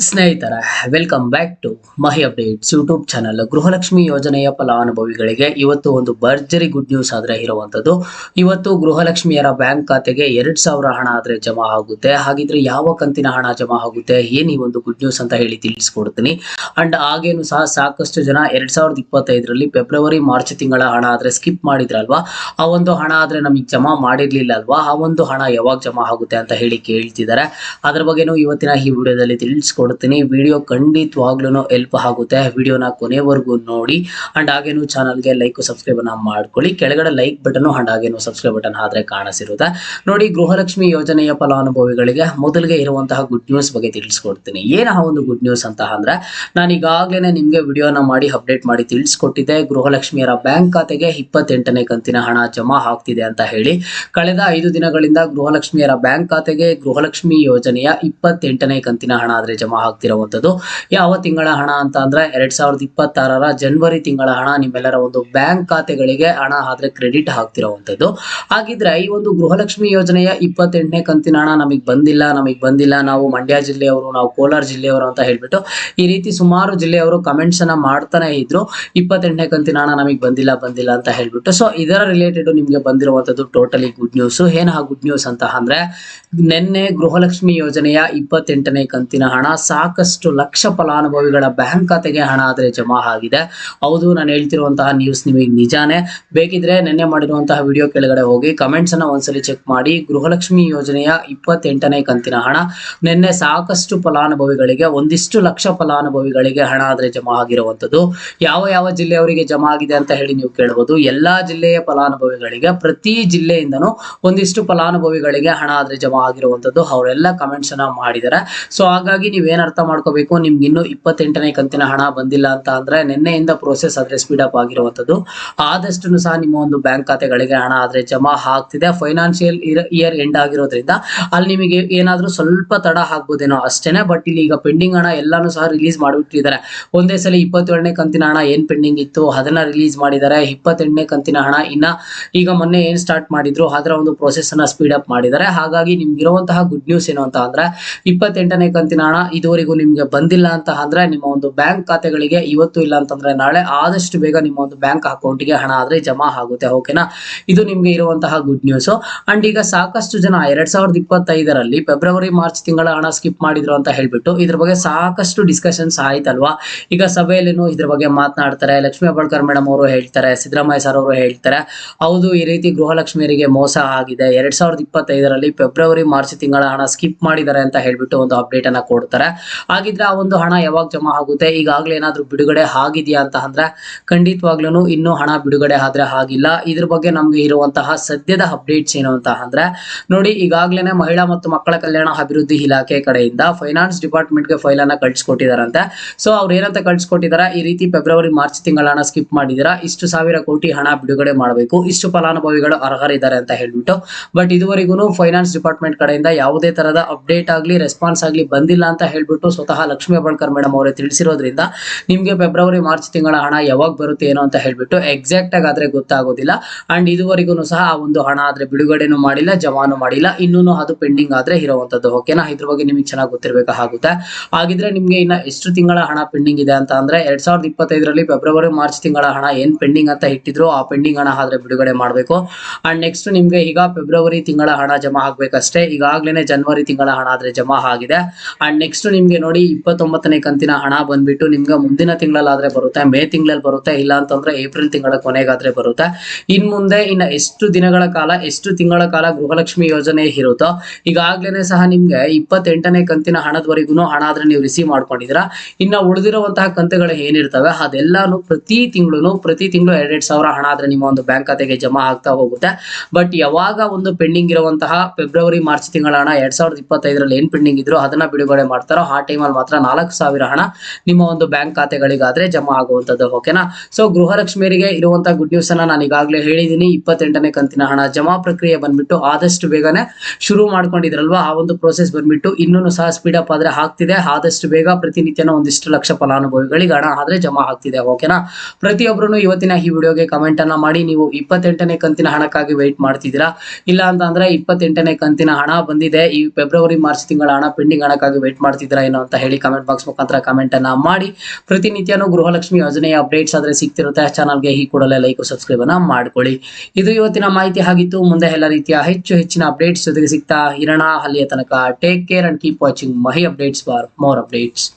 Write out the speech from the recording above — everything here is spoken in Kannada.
ಸ್ನೇಹಿತರ welcome back to Mahi updates YouTube channel. Gruhalakshmi ಯೋಜನೆಯ ಫಲಾನುಭವಿಗಳಿಗೆ ಇವತ್ತು ಒಂದು ಭರ್ಜರಿ ಗುಡ್ ನ್ಯೂಸ್ ಆದ್ರೆ ಇರುವಂತದ್ದು. ಇವತ್ತು ಗೃಹಲಕ್ಷ್ಮಿಯರ ಬ್ಯಾಂಕ್ ಖಾತೆಗೆ 2,000 ಹಣ ಆದ್ರೆ ಜಮಾ ಆಗುತ್ತೆ. ಹಾಗಿದ್ರೆ ಯಾವ ಕಂತಿನ ಹಣ ಜಮಾ ಆಗುತ್ತೆ, ಏನ್ ಈ ಒಂದು ಗುಡ್ ನ್ಯೂಸ್ ಅಂತ ಹೇಳಿ ತಿಳಿಸ್ಕೊಡ್ತೀನಿ. ಅಂಡ್ ಹಾಗೇನು ಸಹ ಸಾಕಷ್ಟು ಜನ 2025ರಲ್ಲಿ ಫೆಬ್ರವರಿ ಮಾರ್ಚ್ ತಿಂಗಳ ಹಣ ಆದ್ರೆ ಸ್ಕಿಪ್ ಮಾಡಿದ್ರಲ್ವಾ, ಆ ಒಂದು ಹಣ ಆದ್ರೆ ನಮಗೆ ಜಮಾ ಮಾಡಿರ್ಲಿಲ್ಲ ಅಲ್ವಾ, ಆ ಒಂದು ಹಣ ಯಾವಾಗ ಜಮಾ ಆಗುತ್ತೆ ಅಂತ ಹೇಳಿ ಕೇಳ್ತಿದ್ದಾರೆ. ಅದ್ರ ಬಗ್ಗೆನೂ ಇವತ್ತಿನ ಈ ವಿಡಿಯೋದಲ್ಲಿ ತಿಳಿಸ್ಕೊಡ್ತೀನಿ. ವಿಡಿಯೋ ಖಂಡಿತವಾಗ್ಲೂ ಹೆಲ್ಪ್ ಆಗುತ್ತೆ. ವಿಡಿಯೋನ ಕೊನೆವರೆಗೂ ನೋಡಿ. ಅಂಡ್ ಹಾಗೇನು ಚಾನಲ್ಗೆ ಲೈಕ್ ಸಬ್ಸ್ಕ್ರೈಬ್ ಅನ್ನ ಮಾಡ್ಕೊಳ್ಳಿ. ಕೆಳಗಡೆ ಲೈಕ್ ಬಟನ್ ಅಂಡ್ ಹಾಗೇನು ಸಬ್ಸ್ಕ್ರೈಬ್ ಬಟನ್ ಆದ್ರೆ ಕಾಣಿಸಿರುತ್ತೆ ನೋಡಿ. ಗೃಹಲಕ್ಷ್ಮಿ ಯೋಜನೆಯ ಫಲಾನುಭವಿಗಳಿಗೆ ಮೊದಲಿಗೆ ಇರುವಂತಹ ಗುಡ್ ನ್ಯೂಸ್ ಬಗ್ಗೆ ತಿಳಿಸ್ಕೊಡ್ತೀನಿ. ಏನ ಆ ಒಂದು ಗುಡ್ ನ್ಯೂಸ್ ಅಂತ ಅಂದ್ರೆ, ನಾನು ಈಗಾಗಲೇ ನಿಮ್ಗೆ ವಿಡಿಯೋನ ಮಾಡಿ ಅಪ್ಡೇಟ್ ಮಾಡಿ ತಿಳಿಸ್ಕೊಟ್ಟಿದ್ದೆ. ಗೃಹಲಕ್ಷ್ಮಿಯರ ಬ್ಯಾಂಕ್ ಖಾತೆಗೆ 28ನೇ ಕಂತಿನ ಹಣ ಜಮಾ ಆಗ್ತಿದೆ ಅಂತ ಹೇಳಿ. ಕಳೆದ 5 ದಿನಗಳಿಂದ ಗೃಹಲಕ್ಷ್ಮಿಯರ ಬ್ಯಾಂಕ್ ಖಾತೆಗೆ ಗೃಹಲಕ್ಷ್ಮಿ ಯೋಜನೆಯ 28ನೇ ಕಂತಿನ ಹಣ ಆದ್ರೆ ಜಮಾ ಆಗ್ತಿರುವಂತದ್ದು. ಯಾವ ತಿಂಗಳ ಹಣ ಅಂತ ಅಂದ್ರೆ 2026ರ ಜನವರಿ ತಿಂಗಳ ಹಣ ನಿಮ್ಮೆಲ್ಲರ ಒಂದು ಬ್ಯಾಂಕ್ ಖಾತೆಗಳಿಗೆ ಹಣ ಆದ್ರೆ ಕ್ರೆಡಿಟ್ ಆಗ್ತಿರುವಂತದ್ದು. ಹಾಗಿದ್ರೆ ಈ ಒಂದು ಗೃಹಲಕ್ಷ್ಮಿ ಯೋಜನೆಯ 28ನೇ ಕಂತಿನ ಹಣ ನಮಗೆ ಬಂದಿಲ್ಲ, ನಾವು ಮಂಡ್ಯ ಜಿಲ್ಲೆಯವರು, ನಾವು ಕೋಲಾರ ಜಿಲ್ಲೆಯವರು ಅಂತ ಹೇಳ್ಬಿಟ್ಟು ಈ ರೀತಿ ಸುಮಾರು ಜಿಲ್ಲೆಯವರು ಕಮೆಂಟ್ಸ್ ಅನ್ನ ಮಾಡ್ತಾನೆ ಇದ್ರು. 28ನೇ ಕಂತಿನ ಹಣ ನಮಗೆ ಬಂದಿಲ್ಲ ಅಂತ ಹೇಳ್ಬಿಟ್ಟು. ಸೊ ಇದರ ರಿಲೇಟೆಡ್ ನಿಮ್ಗೆ ಬಂದಿರುವಂತದ್ದು ಟೋಟಲಿ ಗುಡ್ ನ್ಯೂಸ್. ಏನ ಆ ಗುಡ್ ನ್ಯೂಸ್ ಅಂತ ಅಂದ್ರೆ, ನಿನ್ನೆ ಗೃಹಲಕ್ಷ್ಮಿ ಯೋಜನೆಯ 28ನೇ ಕಂತಿನ ಹಣ ಸಾಕಷ್ಟು ಲಕ್ಷ ಫಲಾನುಭವಿಗಳ ಬ್ಯಾಂಕ್ ಖಾತೆಗೆ ಹಣ ಆದ್ರೆ ಜಮಾ ಆಗಿದೆ. ಹೌದು, ನಾನು ಹೇಳ್ತಿರುವಂತಹ ನ್ಯೂಸ್ ನಿಮಗೆ ನಿಜಾನೇ. ಬೇಕಿದ್ರೆ ನಿನ್ನೆ ಮಾಡಿರುವಂತಹ ವಿಡಿಯೋ ಕೆಳಗಡೆ ಹೋಗಿ ಕಮೆಂಟ್ಸ್ ಅನ್ನ ಒಂದ್ಸಲಿ ಚೆಕ್ ಮಾಡಿ. ಗೃಹಲಕ್ಷ್ಮಿ ಯೋಜನೆಯ 28ನೇ ಕಂತಿನ ಹಣ ನಿನ್ನೆ ಸಾಕಷ್ಟು ಫಲಾನುಭವಿಗಳಿಗೆ, ಒಂದಿಷ್ಟು ಲಕ್ಷ ಫಲಾನುಭವಿಗಳಿಗೆ ಹಣ ಆದ್ರೆ ಜಮಾ ಆಗಿರುವಂತದ್ದು. ಯಾವ ಜಿಲ್ಲೆಯವರಿಗೆ ಜಮಾ ಆಗಿದೆ ಅಂತ ಹೇಳಿ ನೀವು ಕೇಳಬಹುದು. ಎಲ್ಲಾ ಜಿಲ್ಲೆಯ ಫಲಾನುಭವಿಗಳಿಗೆ, ಪ್ರತಿ ಜಿಲ್ಲೆಯಿಂದನೂ ಒಂದಿಷ್ಟು ಫಲಾನುಭವಿಗಳಿಗೆ ಹಣ ಆದ್ರೆ ಜಮಾ ಆಗಿರುವಂತದ್ದು. ಅವರೆಲ್ಲ ಕಮೆಂಟ್ಸ್ ಅನ್ನ ಮಾಡಿದ್ದಾರೆ. ಸೊ ಹಾಗಾಗಿ ನೀವೇನ್ ಅರ್ಥ ಮಾಡ್ಕೋಬೇಕು, ನಿಮ್ಗೆ ಇನ್ನು 28ನೇ ಕಂತಿನ ಹಣ ಬಂದಿಲ್ಲ ಅಂತ ಅಂದ್ರೆ ನಿನ್ನೆಯಿಂದ ಪ್ರೋಸೆಸ್ ಆದ್ರೆ ಸ್ಪೀಡ್ ಅಪ್ ಆಗಿರುವಂತದ್ದು. ಆದಷ್ಟು ಸಹ ನಿಮ್ಮ ಒಂದು ಬ್ಯಾಂಕ್ ಖಾತೆಗಳಿಗೆ ಹಣ ಆದ್ರೆ ಜಮಾ ಆಗ್ತಿದೆ. ಫೈನಾನ್ಷಿಯಲ್ ಇಯರ್ ಎಂಡ್ ಆಗಿರೋದ್ರಿಂದ ಅಲ್ಲಿ ನಿಮಗೆ ಏನಾದ್ರೂ ಸ್ವಲ್ಪ ತಡ ಆಗ್ಬೋದೇನೋ ಅಷ್ಟೇನೆ. ಬಟ್ ಇಲ್ಲಿ ಈಗ ಪೆಂಡಿಂಗ್ ಹಣ ಎಲ್ಲಾನು ಸಹ ರಿಲೀಸ್ ಮಾಡಿಬಿಟ್ಟಿದ್ದಾರೆ. ಒಂದೇ ಸಲ 27ನೇ ಕಂತಿನ ಹಣ ಏನ್ ಪೆಂಡಿಂಗ್ ಇತ್ತು ಅದನ್ನ ರಿಲೀಸ್ ಮಾಡಿದ್ದಾರೆ. 28ನೇ ಕಂತಿನ ಹಣ ಇನ್ನ ಈಗ ಮೊನ್ನೆ ಏನ್ ಸ್ಟಾರ್ಟ್ ಮಾಡಿದ್ರು ಅದರ ಒಂದು ಪ್ರೋಸೆಸ್ ಅನ್ನ ಸ್ಪೀಡ್ ಅಪ್ ಮಾಡಿದ್ದಾರೆ. ಹಾಗಾಗಿ ನಿಮ್ಗೆ ಇರುವಂತಹ ಗುಡ್ ನ್ಯೂಸ್ ಏನು ಅಂತ ಅಂದ್ರೆ, 28ನೇ ಕಂತಿನ ಹಣ ಇದುವರೆಗೂ ನಿಮ್ಗೆ ಬಂದಿಲ್ಲ ಅಂತ ಅಂದ್ರೆ ನಿಮ್ಮ ಒಂದು ಬ್ಯಾಂಕ್ ಖಾತೆಗಳಿಗೆ ಇವತ್ತು ಇಲ್ಲ ಅಂತಂದ್ರೆ ನಾಳೆ ಆದಷ್ಟು ಬೇಗ ನಿಮ್ಮ ಒಂದು ಬ್ಯಾಂಕ್ ಅಕೌಂಟ್ಗೆ ಹಣ ಆದ್ರೆ ಜಮಾ ಆಗುತ್ತೆ. ಓಕೆನಾ, ಇದು ನಿಮ್ಗೆ ಇರುವಂತಹ ಗುಡ್ ನ್ಯೂಸ್. ಅಂಡ್ ಈಗ ಸಾಕಷ್ಟು ಜನ 2025ರಲ್ಲಿ ಫೆಬ್ರವರಿ ಮಾರ್ಚ್ ತಿಂಗಳ ಹಣ ಸ್ಕಿಪ್ ಮಾಡಿದ್ರು ಅಂತ ಹೇಳ್ಬಿಟ್ಟು ಇದ್ರ ಬಗ್ಗೆ ಸಾಕಷ್ಟು ಡಿಸ್ಕಷನ್ಸ್ ಆಯ್ತಲ್ವಾ. ಈಗ ಸಭೆಯಲ್ಲೇನು ಇದ್ರ ಬಗ್ಗೆ ಮಾತನಾಡ್ತಾರೆ. ಲಕ್ಷ್ಮೀ ಹೆಬ್ಬಾಳ್ಕರ್ ಮೇಡಮ್ ಅವರು ಹೇಳ್ತಾರೆ, ಸಿದ್ದರಾಮಯ್ಯ ಸರ್ ಅವರು ಹೇಳ್ತಾರೆ, ಹೌದು ಈ ರೀತಿ ಗೃಹಲಕ್ಷ್ಮಿಯರಿಗೆ ಮೋಸ ಆಗಿದೆ. 2025ರಲ್ಲಿ ಫೆಬ್ರವರಿ ಮಾರ್ಚ್ ತಿಂಗಳ ಹಣ ಸ್ಕಿಪ್ ಮಾಡಿದ್ದಾರೆ ಅಂತ ಹೇಳ್ಬಿಟ್ಟು ಒಂದು ಅಪ್ಡೇಟ್ ಅನ್ನ ಕೊಡ್ತಾರೆ. ಹಾಗಿದ್ರೆ ಆ ಒಂದು ಹಣ ಯಾವಾಗ ಜಮಾ ಆಗುತ್ತೆ, ಈಗಾಗಲೇ ಏನಾದ್ರೂ ಬಿಡುಗಡೆ ಆಗಿದೆಯಾ ಅಂತ ಅಂದ್ರೆ ಖಂಡಿತವಾಗ್ಲೂ ಇನ್ನೂ ಹಣ ಬಿಡುಗಡೆ ಆದ್ರೆ ಆಗಿಲ್ಲ. ಇದ್ರ ಬಗ್ಗೆ ನಮ್ಗೆ ಇರುವಂತಹ ಸದ್ಯದ ಅಪ್ಡೇಟ್ಸ್ ಏನು ಅಂತ ಅಂದ್ರೆ, ನೋಡಿ ಈಗಾಗಲೇ ಮಹಿಳಾ ಮತ್ತು ಮಕ್ಕಳ ಕಲ್ಯಾಣ ಅಭಿವೃದ್ಧಿ ಇಲಾಖೆ ಕಡೆಯಿಂದ ಫೈನಾನ್ಸ್ ಡಿಪಾರ್ಟ್ಮೆಂಟ್ಗೆ ಫೈಲ್ ಅನ್ನ ಕಳ್ಸಿಕೊಟ್ಟಿದಾರಂತೆ. ಸೊ ಅವ್ರು ಏನಂತ ಕಳ್ಸಿಕೊಟ್ಟಿದ್ದಾರೆ, ಈ ರೀತಿ ಫೆಬ್ರವರಿ ಮಾರ್ಚ್ ತಿಂಗಳ ಹಣ ಸ್ಕಿಪ್ ಮಾಡಿದಿರಾ, ಇಷ್ಟು ಸಾವಿರ ಕೋಟಿ ಹಣ ಬಿಡುಗಡೆ ಮಾಡಬೇಕು, ಇಷ್ಟು ಫಲಾನುಭವಿಗಳು ಅರ್ಹರಿದ್ದಾರೆ ಅಂತ ಹೇಳ್ಬಿಟ್ಟು. ಬಟ್ ಇದುವರೆಗೂ ಫೈನಾನ್ಸ್ ಡಿಪಾರ್ಟ್ಮೆಂಟ್ ಕಡೆಯಿಂದ ಯಾವುದೇ ತರದ ಅಪ್ಡೇಟ್ ಆಗ್ಲಿ ರೆಸ್ಪಾನ್ಸ್ ಆಗ್ಲಿ ಬಂದಿಲ್ಲ ಅಂತ ಹೇಳ್ಬಿಟ್ಟು ಸ್ವತಃ ಲಕ್ಷ್ಮೀ ಹೆಬ್ಬಾಳ್ಕರ್ ಮೇಡಮ್ ಅವರೇ ತಿಳಿಸಿರೋದ್ರಿಂದ ನಿಮ್ಗೆ ಫೆಬ್ರವರಿ ಮಾರ್ಚ್ ತಿಂಗಳ ಹಣ ಯಾವಾಗ ಬರುತ್ತೆ ಏನೋ ಅಂತ ಹೇಳ್ಬಿಟ್ಟು ಎಕ್ಸಾಕ್ಟ್ ಆಗಿ ಆದ್ರೆ ಗೊತ್ತಾಗೋದಿಲ್ಲ. ಅಂಡ್ ಇದುವರೆಗೂ ಸಹ ಆ ಒಂದು ಹಣ ಆದ್ರೆ ಬಿಡುಗಡೆನೂ ಮಾಡಿಲ್ಲ, ಜಮಾನು ಮಾಡಿಲ್ಲ, ಇನ್ನೂ ಅದು ಪೆಂಡಿಂಗ್ ಆದ್ರೆ ಇರುವಂತದ್ದು. ಓಕೆನಾ, ಇದ್ರ ಬಗ್ಗೆ ನಿಮಗೆ ಚೆನ್ನಾಗಿ ಗೊತ್ತಿರಬೇಕಾಗುತ್ತೆ. ಹಾಗಿದ್ರೆ ನಿಮ್ಗೆ ಇನ್ನ ಎಷ್ಟು ತಿಂಗಳ ಹಣ ಪೆಂಡಿಂಗ್ ಇದೆ ಅಂತ ಅಂದ್ರೆ, 2025ರಲ್ಲಿ ಫೆಬ್ರವರಿ ಮಾರ್ಚ್ ತಿಂಗಳ ಹಣ ಏನ್ ಪೆಂಡಿಂಗ್ ಅಂತ ಇಟ್ಟಿದ್ರು ಆ ಪೆಂಡಿಂಗ್ ಹಣ ಆದ್ರೆ ಬಿಡುಗಡೆ ಮಾಡಬೇಕು. ಅಂಡ್ ನೆಕ್ಸ್ಟ್ ನಿಮ್ಗೆ ಈಗ ಫೆಬ್ರವರಿ ತಿಂಗಳ ಹಣ ಜಮಾ ಆಗ್ಬೇಕಷ್ಟೇ. ಈಗಾಗಲೇ ಜನವರಿ ತಿಂಗಳ ಹಣ ಆದ್ರೆ ಜಮಾ ಆಗಿದೆ. ಅಂಡ್ ನೆಕ್ಸ್ಟ್ ನಿಮ್ಗೆ ನೋಡಿ 29ನೇ ಕಂತಿನ ಹಣ ಬಂದ್ಬಿಟ್ಟು ನಿಮ್ಗೆ ಮುಂದಿನ ತಿಂಗಳಲ್ಲಾದ್ರೆ ಬರುತ್ತೆ, ಮೇ ತಿಂಗಳಲ್ಲಿ ಬರುತ್ತೆ, ಇಲ್ಲ ಅಂತಂದ್ರೆ ಏಪ್ರಿಲ್ ತಿಂಗಳ ಕೊನೆಗಾದ್ರೆ ಬರುತ್ತೆ. ಇನ್ ಮುಂದೆ ಇನ್ನ ಎಷ್ಟು ದಿನಗಳ ಕಾಲ, ಎಷ್ಟು ತಿಂಗಳ ಕಾಲ ಗೃಹಲಕ್ಷ್ಮಿ ಯೋಜನೆ ಇರುತ್ತೋ, ಈಗಾಗಲೇ ಸಹ ನಿಮ್ಗೆ 28ನೇ ಕಂತಿನ ಹಣದವರೆಗೂ ಹಣ ಆದ್ರೆ ನೀವು ರಿಸೀವ್ ಮಾಡ್ಕೊಂಡಿದ್ದೀರಾ. ಇನ್ನ ಉಳಿದಿರುವಂತಹ ಕಂತುಗಳು ಏನಿರ್ತವೆ ಅದೆಲ್ಲಾನು ಪ್ರತಿ ತಿಂಗಳು 2,000 ಹಣ ಆದ್ರೆ ನಿಮ್ಮ ಒಂದು ಬ್ಯಾಂಕ್ ಖಾತೆಗೆ ಜಮಾ ಆಗ್ತಾ ಹೋಗುತ್ತೆ. ಬಟ್ ಯಾವಾಗ ಒಂದು ಪೆಂಡಿಂಗ್ ಇರುವಂತಹ ಫೆಬ್ರವರಿ ಮಾರ್ಚ್ ತಿಂಗಳ ಹಣ 2025ರಲ್ಲಿ ಏನ್ ಪೆಂಡಿಂಗ್ ಇದ್ರು ಅದನ್ನ ಬಿಡುಗಡೆ ಮಾಡ್ತಾರೋ ಆ ಟೈಮಲ್ಲಿ ಮಾತ್ರ 4,000 ಹಣ ನಿಮ್ಮ ಒಂದು ಬ್ಯಾಂಕ್ ಖಾತೆಗಳಿಗಾದ್ರೆ ಜಮಾ ಆಗುವಂತದ್ದು. ಓಕೆನಾ, ಸೊ ಗೃಹಲಕ್ಷ್ಮಿಯರಿಗೆ ಇರುವಂತಹ ಗುಡ್ ನ್ಯೂಸ್ ಅನ್ನ ನಾನು ಈಗಾಗಲೇ ಹೇಳಿದೀನಿ. 28ನೇ ಕಂತಿನ ಹಣ ಜಮಾ ಪ್ರಕ್ರಿಯೆ ಬಂದ್ಬಿಟ್ಟು ಆದಷ್ಟು ಬೇಗನೆ ಶುರು ಮಾಡ್ಕೊಂಡಿದ್ರಲ್ವಾ, ಆ ಒಂದು ಪ್ರೋಸೆಸ್ ಬಂದ್ಬಿಟ್ಟು ಇನ್ನೂ ಸಹ ಸ್ಪೀಡ್ ಅಪ್ ಆದ್ರೆ ಆಗ್ತಿದೆ. ಆದಷ್ಟು ಬೇಗ ಪ್ರತಿನಿತ್ಯನ ಒಂದಿಷ್ಟು ಲಕ್ಷ ಫಲಾನುಭವಿಗಳಿಗೆ ಹಣ ಆದ್ರೆ ಜಮಾ ಆಗ್ತಿದೆ. ಓಕೆನಾ, ಪ್ರತಿಯೊಬ್ಬರು ಇವತ್ತಿನ ಈ ವಿಡಿಯೋಗೆ ಕಮೆಂಟ್ ಅನ್ನ ಮಾಡಿ, ನೀವು 28ನೇ ಕಂತಿನ ಹಣಕ್ಕಾಗಿ ವೆಯ್ಟ್ ಮಾಡ್ತಿದ್ದೀರಾ, ಇಲ್ಲ ಅಂತ ಅಂದ್ರೆ 28ನೇ ಕಂತಿನ ಹಣ ಬಂದಿದೆ, ಈ ಫೆಬ್ರವರಿ ಮಾರ್ಚ್ ತಿಂಗಳ ಹಣ ಪೆಂಡಿಂಗ್ ಹಣಕ್ಕಾಗಿ ವೆಯ್ಟ್ ಮಾಡ್ತಿದ್ದೀರಾ ಇದ್ದೀರಾ ಏನೋ ಅಂತ ಹೇಳಿ ಕಮೆಂಟ್ ಬಾಕ್ಸ್ ಮುಖಾಂತರ ಕಮೆಂಟ್ ಅನ್ನ ಮಾಡಿ. ಪ್ರತಿನಿತ್ಯನೂ ಗೃಹಲಕ್ಷ್ಮಿ ಯೋಜನೆಯ ಅಪ್ಡೇಟ್ಸ್ ಆದ್ರೆ ಸಿಗ್ತಿರುತ್ತೆ. ಚಾನಲ್ಗೆ ಈ ಕೂಡಲೇ ಲೈಕ್ ಸಬ್ಸ್ಕ್ರೈಬ್ ಅನ್ನ ಮಾಡ್ಕೊಳ್ಳಿ. ಇದು ಇವತ್ತಿನ ಮಾಹಿತಿ ಆಗಿತ್ತು. ಮುಂದೆ ಎಲ್ಲ ರೀತಿಯ ಹೆಚ್ಚಿನ ಅಪ್ಡೇಟ್ಸ್ ಜೊತೆಗೆ ಸಿಗ್ತಾ ಇರೋಣ. ಅಲ್ಲಿಯ ತನಕ take care and keep watching Mahi updates for more updates.